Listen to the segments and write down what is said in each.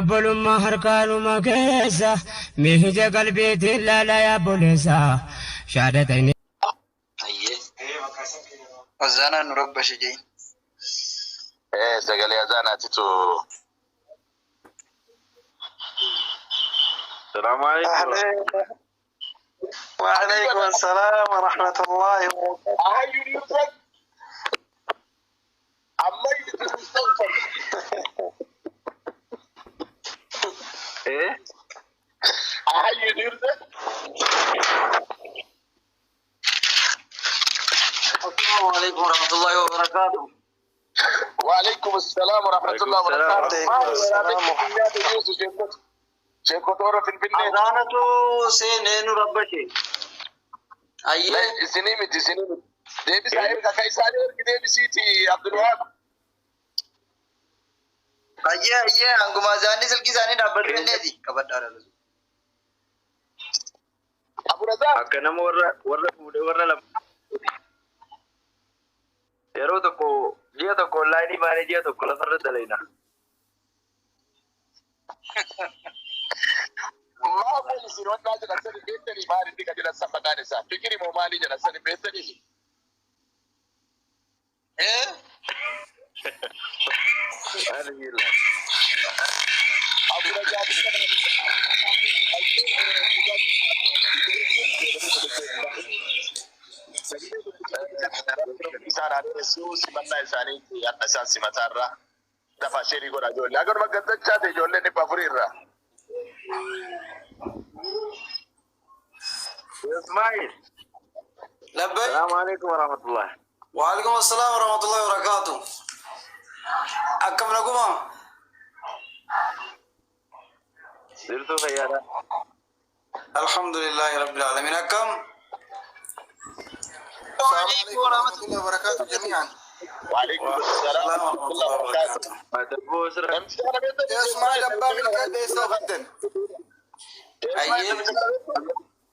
بولما هركانو مكيسا ميهجا قلبي تلا لا يا بوليسا شهادتين أيه أذانا نربى شجين إيه سجل أذانا تتو. السلام عليكم. وعليكم السلام ورحمة الله وبركاته. إيه؟ السلام عليكم ورحمة الله وبركاته. وعليكم السلام ورحمة الله وبركاته. شيخ دورة في البنية. أذانة سينين ربشي. أيه. سنيمت. ديبي ساير كايساني ديبي سيتي عبد الوهاب. أيه أنكم أذاني سلكي زاني دابل بنيتي كبدار الرزق. أبو رزاق. أكنم ورا لم. يرو تكو جيا تكو لايني ماني جيا تكو لا فرد علينا. ما بقول سير وين ناجي نسني بيتني ما عندي كذا نسمع كان إنسان فكري مو مالي جنا نسني بيتني. إيه. هذا هيلا. أبو رزاق. إنسان هذا يسوع سمعنا إنساني أساس سمعتارا دفع شيء يقول أجول لكن ما قدرت شاته جول لني بفريرة إسماعيل. لبي. السلام عليكم ورحمة الله. وعليكم السلام ورحمة الله وبركاته. أكم لكم؟ سيرتو خيالا. الحمد لله رب العالمين. أكم. السلام عليكم ورحمة الله وبركاته جميعا. وعليكم السلام ورحمة الله وبركاته. ما تبغى سر. يا اسماعيل أبا من كده يستفدن. أيه.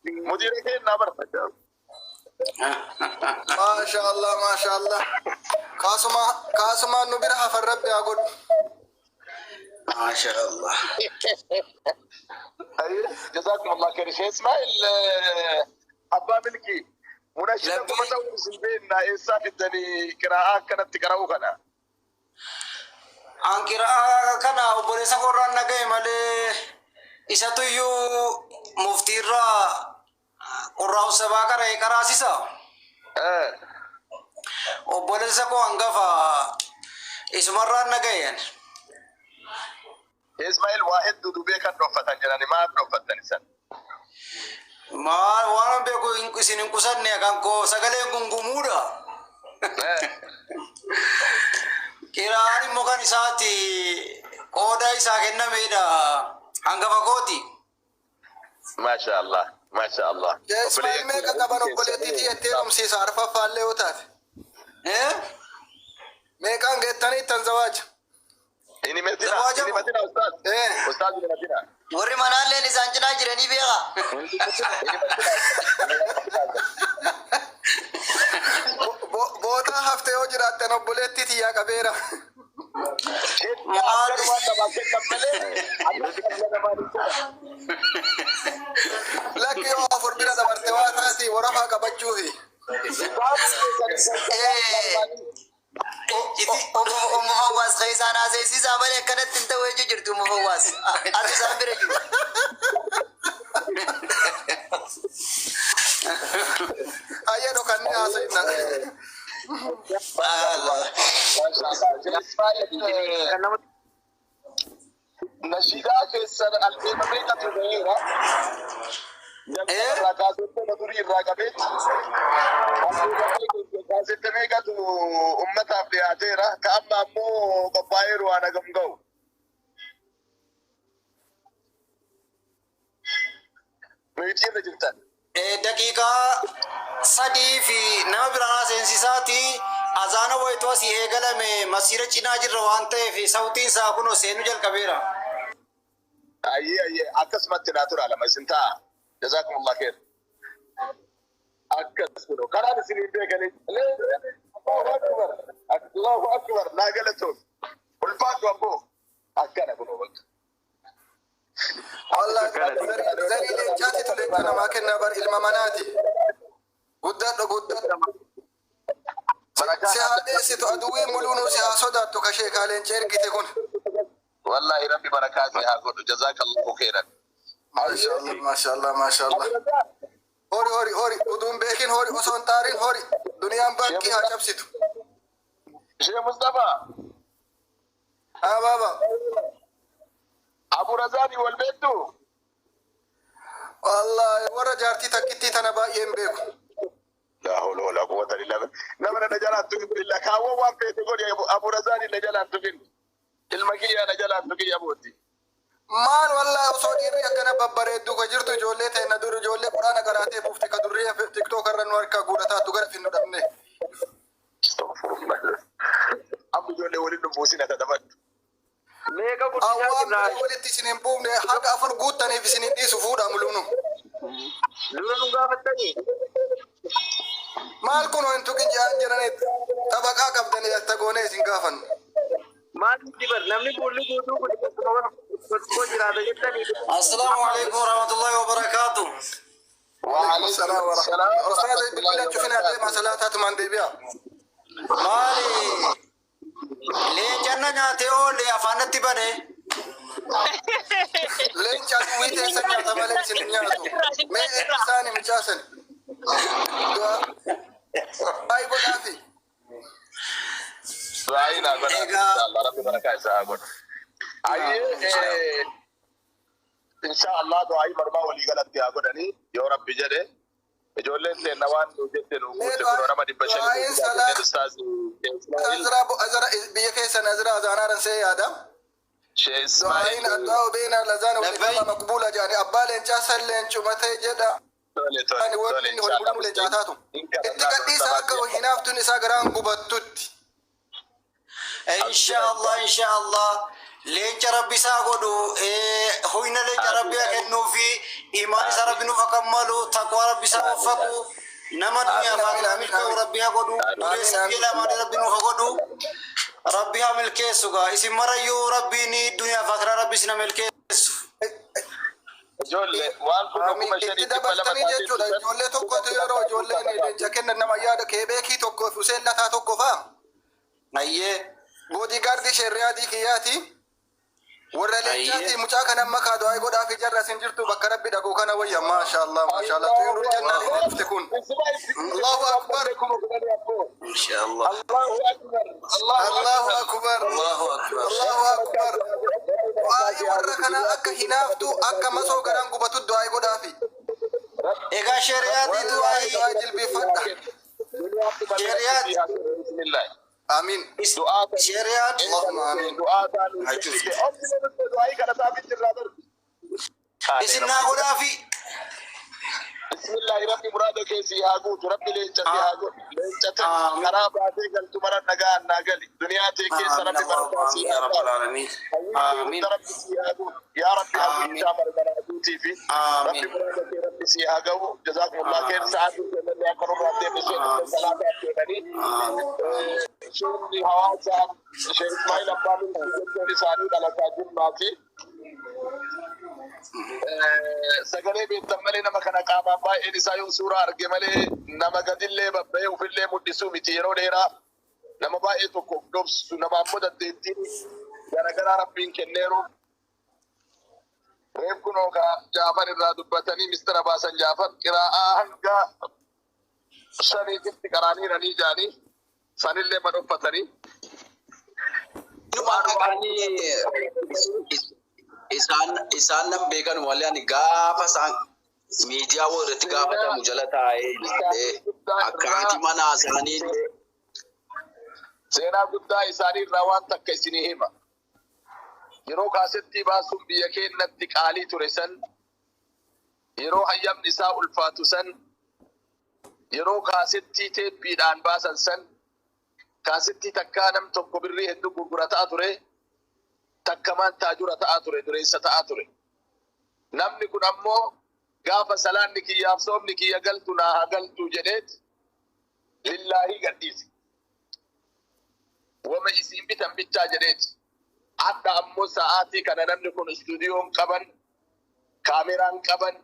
مدير كين نابر. ما شاء الله ما شاء الله. كاسما نبرها في الرب يا قد. ما شاء الله. أيه جزاكم الله خير. إسماعيل أبا ملكي. مناشدة متوسط سنبين إنسان الدني قراءة كانت تقرأه كنا. عن قراءة كنا وبرز قرآن نجى ماله إساتيو مفتيرا قرآن سبا كره كراسيسا. وبرز كو أنغفا إسمارا نجى يعني. إسماعيل واحد دودوبي كان رفتان جناني ما رفتان إنسان. ما وانا بيكو إنكو سينكو سنة كانكو سكالي غنغمورا. Kiraani mukaan isaati qooda isaa kenname dha hanga fagooti. Masha Allah, Masha Allah. Ismail meeqa qaban obboleettiiti jettee dhumsiisa arfaffaallee yoo taate. Meeqaan geettanii ittan zawaaja. Ini Medina Ustaz. Ustaz ini Medina. Warri manaalleen isaan cinaa jiranii beeka. Booda haftee yoo jiraattan obboleettiiti yaa qabeera. Lakki yoo afur bira dabarte waa taati warafaa qabachuufi. Umufawaas keessaan haasa'isiisaa malee akkanatti hin ta'u ejju jirtu umufawaas. Ati isaan bira jiru. Ayyadoo kanneen haasa'inna. نشيدا كسر الفيلم بيتا تغيرا راكاسيت مدوري راكابيت راكاسيت ميكا تو أمتا في عتيرا كأما مو بباير وانا قمقو ميتين جدا دقيقة sadii fi nama biraa seensisaati azaana wayitoo si eegalame masira cinaa jirra waan ta'eef sautiin isaa kun seenu jalqabeera. Ayye akkasumatti naa tura lama isin ta'a. Jazakumullah khair. Akkasuma karaan isin beekanii Allahu akbar naa galatoon ulfaatu ammoo akkana kun bakka زري لنجاتي تلقنا ما كنا بر المماناتي قدر سهادة ستو أدوي ملونو سها صدات تكشيك على إنشيرك تكون والله ربي بركاته يا أقول جزاك الله خيرا. ما شاء الله ما شاء الله ما شاء الله. هوري بدون بيكين هوري وصون تارين هوري دنيا باكي هاجب ستو. شيخ مصطفى. بابا. أبو رزاني والبيتو. والله ورا جارتي تكتي تنبا ينبيكو. لا حول ولا قوة إلا بالله. نمر نجلات تقول بالله كاو وان بيت يقول يا أبو رزاني نجلات تقول. المكية نجلات تقول يا بودي. مان والله وصودي ريا كنا ببرة دوكا جرتو جولة ته ندور جولة قرآن قرأته بفتك كدورية في تيك توك كرن وركا قولتا تقول في الندمنه. استغفر الله. أبو جولة ولد نفوسنا تدمر. Mega good أوام ولد تسنين بوم ده حق أفر قوت تاني في سنين دي سفود عملونه. Dulu nunggu apa tadi? مال كونو انتو كن جان جرانيت تبقى قبضني يستقوني سنقافن. Mati tiba, namni boleh bodoh bodoh semua kau jirada kita ni. السلام عليكم ورحمة الله وبركاته. وعليكم السلام ورحمة الله. أستاذ بالله شوفنا عليه مسألة من دي بيا. مالي لين جنة ناتيو لين أفانة تبني لين جاتو ويته سنة تمالك سنياتو. ما إنسان مجاسن. باي بودافي. رأينا قلنا إن شاء الله ربي بركاته سأقول. أيه إن شاء الله دعائي مرمى ولي قلت يا قدني يا رب جده جولين تنوان وجدت نقول تقول رمى دبشة الأستاذ أزرا بيكيسن أزرا زانارن سي آدم شيء دعائين إسماعيل أدعو بينا لزان وإجابة مقبولة جاني أبالين جاسل لين شمتي جدا أنا ولين ولين ولين جاتاتهم إتقدي ساكا وهناف تونسا غران قبطت إن شاء الله لين ربي ساقودو هوينا لين ربي أكنو في إيمان سربي نفكملو تقوى ربي سوفقو نما دنيا فاقنا ربي هاقودو وليس كلا ما ربي نفقودو ربي عمل كيسوغا اسم مريو ربي ني دنيا فاقنا ربي سنعمل كيسو جولة وان كنو كمشاني dabaltanii jechuudha ijoollee tokkotu yeroo ijoolleen leenca kennan nama yaada kee beekii tokko Huseen Lataa tokko faa أيه boodigaardii sheriyaadii kiyyaati warra leencaati mucaa kan amma kaaduu ayii godhaa fi jarra sin jirtu bakka rabbi dhaquu kana wayya maasha Allah tuyuruu jannaa ni dhufte kun Allahu akbar إن شاء الله Allahu akbar Allahu akbar waa'ee warra kana akka hinaaftu akka masoo garaan gubatu du'aa godhaa fi إيجا شريعتي دعائي jilbeeffadha شريعت بسم الله آمين دعاء شريعت اللهم آمين دعاء دعاء كذا ثابت الرادر إسنا غدا في بسم الله ربي مرادك سيهاغو ربي لين سيهاغو لين خراب هذه قال تمر نجا ناقل دنيا تيجي سرب بركاسي يا رب العالمين آمين ربي سيهاغو يا ربي هذه تامر بركاتي في ربي مرادك ربي سيهاغو جزاكم الله خير سعادة من يكونوا ربي بسم سلام عليكم شو هوا شيخ إسماعيل أبامي لساني على تاجر ماتي sagalee beektan malee nama kana qaamaan baay'een isaa yoo suuraa arge malee nama gadillee babba'ee ofillee mul'isuu miti yeroo dheeraa nama baay'ee tokko of dhobsu nama ammoo dandeettiin garagaraa rabbiin kenneeru. Reef kunoo ka Jaafar irraa dubbatanii mistira baasan Jaafar qiraa'aa hanga shaniititti qaraaniiranii jaanii sanillee madhoffatanii. Isaan nam beekan walii ani gaafa isaan miidiyaa warratti gaafatamu jala taa'ee akkaatii mana isaanii seenaa guddaa isaanii irraa waan takka isinii hima. Yeroo kaasettii baasuun biyya keenyatti qaalii ture san, yeroo hayyamni isaa ulfaatu san, yeroo kaasettii teeppiidhaan baasan san, kaasettii takkaa nam tokko birrii hedduu gurgurataa ture. Takkamaan taajura ta'aa ture dureessa ta'aa ture. Namni kun ammoo gaafa salaanni kiyyaaf soomni kiyya galtu naa haa galtu jedheet lillaahii gadhiise. Wama isiin bitan bichaa jedheet. Adda ammoo sa'aatii kana namni kun istuudiyoon qaban kaameraan qaban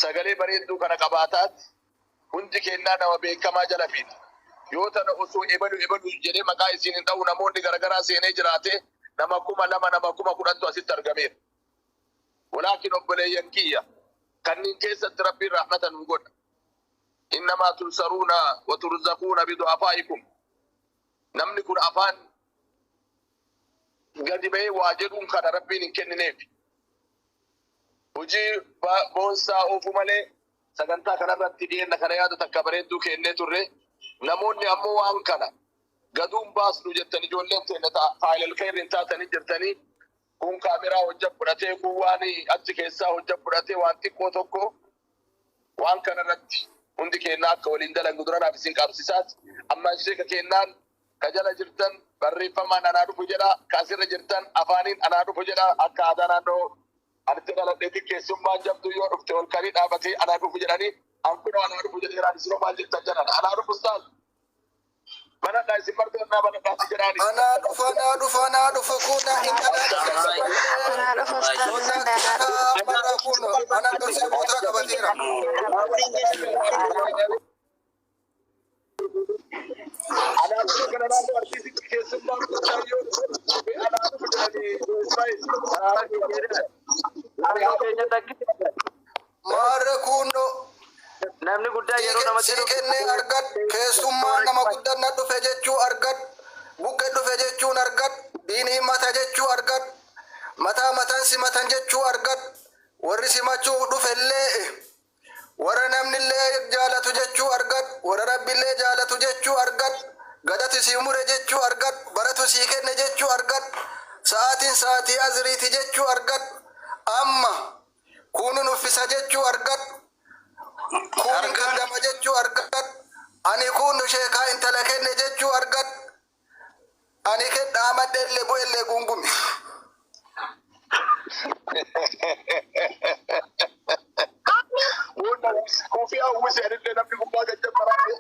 sagalee bareedduu kana qabaataat hundi kennaa nama beekamaa jala fiidha. Yoo tana osoo ebalu jedhee maqaa isiin hin ta'u namoonni garagaraa seenee jiraate nama 2,000 nama 10,000 asitti argameera. Walaakin obboleeyyan kiyya kanneen keessatti rabbiin rahmata nu godha. Innamaa tursaruuna wa turzaquuna bidu'afaa'ikum. Namni kun afaan gadi ba'ee waa jedhuun kana rabbiin hin kennineef. Hojii boonsaa oofu malee sagantaa kanarratti dhiyeenya kana yaada takka bareedduu kennee turre. Namoonni ammoo waan kana gaduun baasnu jettan ijoolleen teenya faayilal khayriin taatanii jirtanii kun kaameraa hojja fudhatee kun waan achi keessaa hojja fudhatee waan xiqqoo tokko waan kanarratti hundi kennaa akka waliin dalagu duranaaf isin qabsiisaati. Amma sheeka kennaan ka jala jirtan barreeffamaan anaa dhufu jedha kaasirra jirtan afaaniin anaa dhufu jedha akka aadaa naannoo anitti dhaladheetti keessummaan jabdu yoo dhufte ol kanii dhaabatee anaa dhufu jedhanii ankunoo anaa dhufu jedheeraan isinoo maal jettan jedhan anaa dhufu staal mana dhaa isin martoonnaa mana dhaati jedhaani anaa dhufu kuna hin anaa dursee mootaa qabateera. Anaa dhufu kana naannoo artiisii keessummaan guddaa yoo dhufu anaa dhufu jedhanii maarre kuno namni guddaa yeroo namatti dhufu kennee argad keessummaan nama guddaa na dhufe jechuu argad buqqee dhufe jechuun argad diinii mata jechuu argad mataan simatan jechuu argad warri simachuu dhufellee warra namnillee jaalatu jechuu argad warra rabbillee jaalatu jechuu argad gadatu sii mure jechuu argad baratu sii kenne jechuu argad sa'aatiin sa'aatii azriiti jechuu argad amma kunun uffisa jechuu argad kun gandama jechuu argad ani kun sheekaa intala kenne jechuu argad ani kedhaa maddeellee bu'ellee gungumi.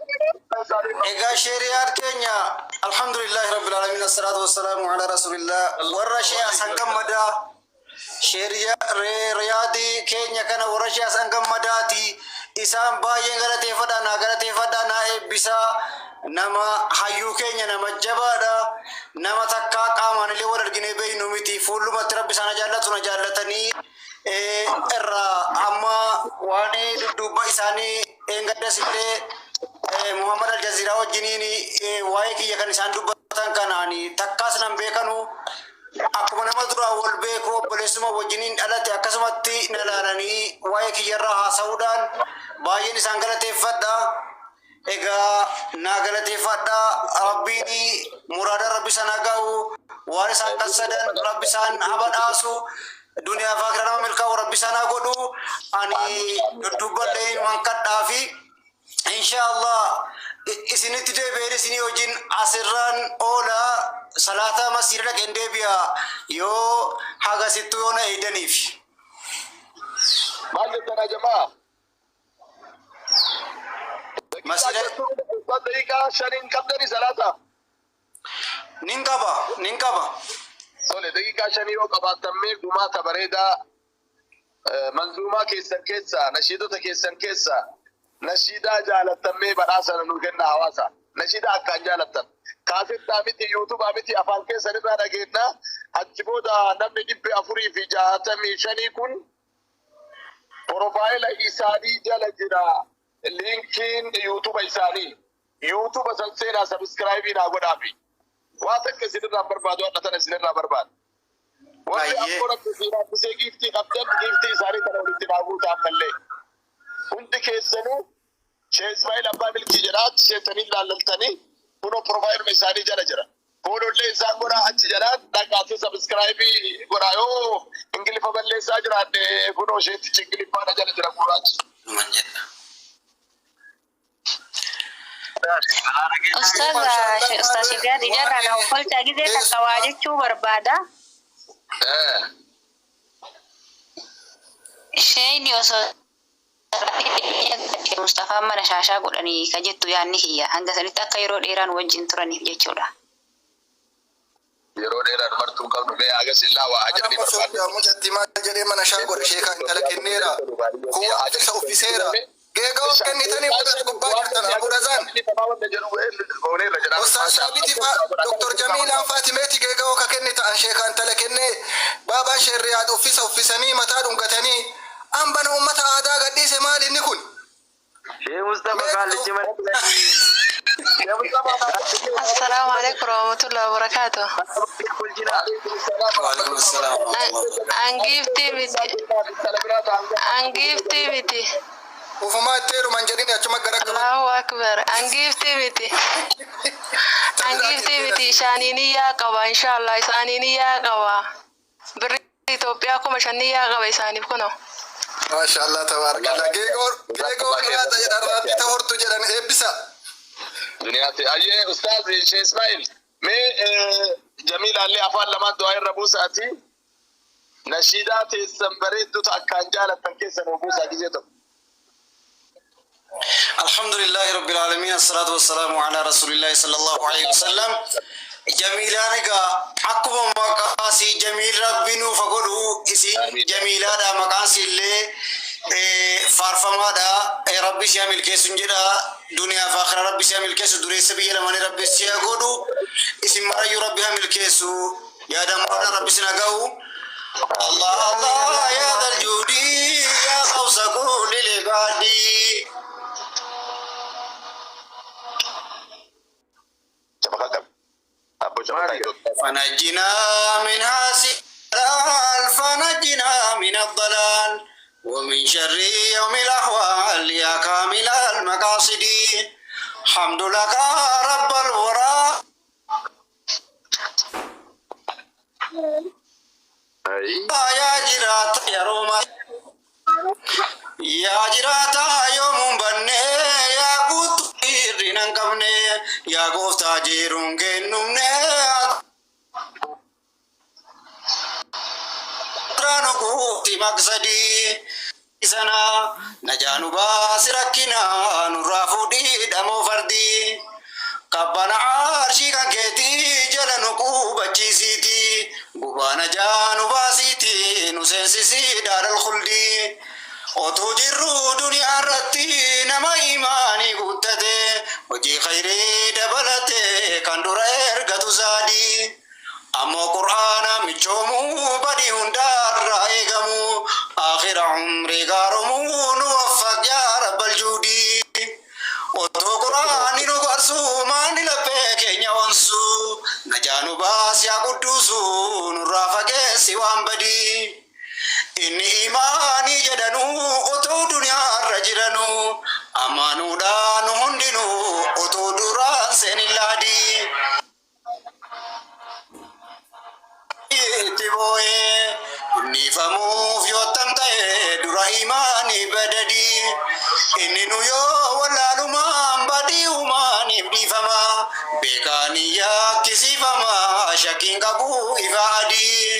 Egaa shari'aan keenya alhamdulillahi rabbil alamin assalatu wassalamu ala rasulillah warra shay'a san gammadaa shari'a riyaadii keenya kana warra shay'a san gammadaati isaan baay'een galateeffadhaa naa eebbisaa nama hayyuu keenya nama jabaadha nama takkaa qaamaan illee wal arginee beeynu miti fuullumatti rabbi sana jaallatu na jaallatanii irraa amma waan dudduubba isaanii eengaddas illee Muhammad Al-Jazeera wajjiniin waa'ee kiyya kan isaan dubbatan kanaan takkaas nan beekanu akkuma nama duraa wal beeku obboleessuma wajjiniin dhalate akkasumatti na ilaalanii waa'ee kiyyarraa haasa'uudhaan baay'een isaan galateeffadha. Egaa naa galateeffadha rabbiin muraada rabbi sana ga'u waan isaan qasadan rabbi isaan habadhaasu duniyaa fi akhiraa nama milkaa'u rabbi sana godhu ani dudduubballee mankadhaa fi inshallah isinitti deebi'ee isinii wajjin asirraan oola salaata masjiida dhaqeen deebi'a yoo hagasittu yoo na eedaniif. Maal jettan jamaa? Masjiida daqiiqaa 5 qabdanii salaata. nin qaba. Tole daqiiqaa 5 yoo qabaattan mee gumaata bareedaa manzuumaa keessan keessaa nashiidota keessan keessaa nashiidaa jaalattan mee badhaasa nu kenna hawaasa. Nashiidaa akkaan jaalattan. Kaasittaa miti yuutuubaa miti afaan keessan irraa dhageennaa achi booda namni 465 kun profaayila isaanii jala jira. Linkiin yuutuuba isaanii yuutuuba san seenaa sabskraayibii naa godhaafi waan takka isinirraa barbaadu hadhatan isinirraa barbaadu. Wanti akkoo rabbisee giiftii qabdan giiftii isaanii kana walitti naaguu ta'an mallee hundi keessanuu Shee Ismaa'il Abbaa Milkii jedhaatti seetanii ilaallaltanii kunoo profaayiluma isaanii jala jira. Fuudhollee isaan godhaa achi jalaan dhaqaatee sabskraayibii godhaa yoo ingiliffa balleessaa jiraanne kunoo sheettichi ingiliffaadha jala jira gurraachi. Ustaz Shidaad ijaarraa na uffalchaa gizee takka waa jechuu barbaada. Isheen osoo Mustafaan mana shaashaa godhanii ka jettu yaanni kiyya hanga sanitti akka yeroo dheeraan wajjin turaniif jechuudha. yeroo dheeraan martuu qabnu mee aga sillaa waa ajajni barbaadu. Ana mujatti maal jedhee mana shaangoo sheekaa intala kenneera. Kuwa isa uffiseera. Geegoo kennitanii mudata gubbaa jirtan aburazaan. Ustaaz Saabiti fa Dr. Jamiilaan Faatimeeti geegoo ka kennitan sheekaa intala kennee baabaa sheerriyaad uffisanii mataa dhungatanii ambana uummata aadaa gadhiise maal inni kun? Sheekh Mustafa Kaalichi mana Assalamu alaikum warahmatullahi wabarakatuh. Angifti miti. Ufuma teeru manjadini achuma garagaru. Allahu akbar. Angifti miti. Shanini ya qaba inshallah isanini ya qaba. Birri Itoophiyaa kuma shanii yaa qaba isaaniif kuno. Mashallah tabarakallah. Geegoo dhiyaata jedhan rabbi ta hortu jedhan eebbisa. Duniyaati ayyee ustaaz Sheikh Ismail mee Jamiil allee afaan lamaan du'aa irra buusaati nashiidaa teessan bareeddutu akkaan jaalattan keessan buusaa gizee tokko. الحمد لله رب العالمين الصلاة والسلام على رسول الله صلى الله عليه وسلم جميلانك حكم مقاسي جميل ربنا فقولوا اسي جميلانا مقاسي اللي فارفما دا ربي شامل كيسون جدا دنيا فاخرة ربي شامل كيسو دوري سبيل من ربي سيقولوا اسم مرأي ربي شامل كيسو يا دمرنا ربي سنقو الله الله يا ذا الجودي يا خوص كل العبادي فنجنا من هذه فنجنا من الضلال ومن شر يوم الأحوال يا كامل المقاصد حمد لك رب الورى يا جرات يا روما يا جرات يوم بني يا قوت رينان كبني يا قوت تاجرون كنمني ترانو قوت مقصدي سنا نجانو باسركنا نرافو دي دمو فردي قبنا عرشي كان كيتي جلنو قوبتي سيتي قبانا جانو باسيتي نسنسي دار الخلدي otoo jirru duniyaa irratti nama imaanii guuttate hojii khayrii dabalate kan dura ergatu zaadi ammoo qur'aana michoomuu badii hundaarraa eegamu akhira umrii gaaromuu nu waffaq yaa rabbal juudii otoo qur'aani nu barsu maani laphee keenya onsu najaanu baas yaa qudduusu nurraa fageessi waan badii inni imaanii jedhanu otoo duniyaa irra jiranu amaanuudhaan hundinu otoo duraan seenin laadii itti boo'ee innifamuuf yoo tamta'e dura imaanii badadii inni nu yoo wallaalumaan badii umaaniif dhiifama beekaanii yakkisiifama shakkiin qabu ifa adii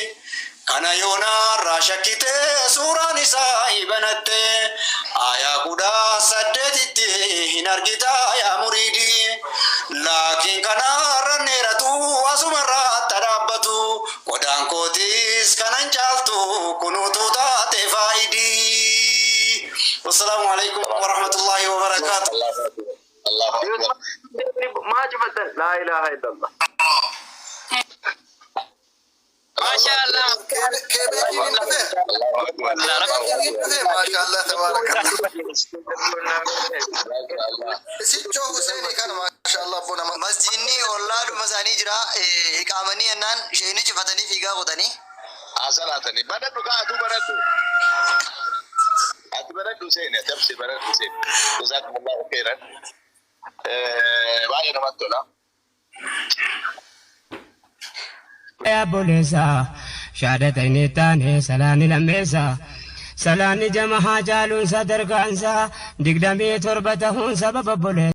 kana yoona raashakite suuraan isaa ibanatte ayaa kudha saddeetitti hin argita yaa muriidi laakiin kana ranneeratu asumarraa tadhaabbatu qodaan kootis kanan caaltu kunuutu taate faayidii. Wassalaamu alaikum warahmatullahi wabarakatuh. ما جبت لا إله إلا الله ما شاء الله. ما شاء الله تبارك الله. ما شاء الله بنا مسجدني والله مساني جرا إقامني أنان شيني جفتني فيها قدني أصلاتني بدر دكاتو بدر أتبرد حسين تبصي برد حسين جزاكم الله خيرا باقي نمتنا يا بوليسا شهادتين تاني سلاني لميسا سلاني جمع جالون صدر كانسا دقدمي تربتهون سبب بوليسا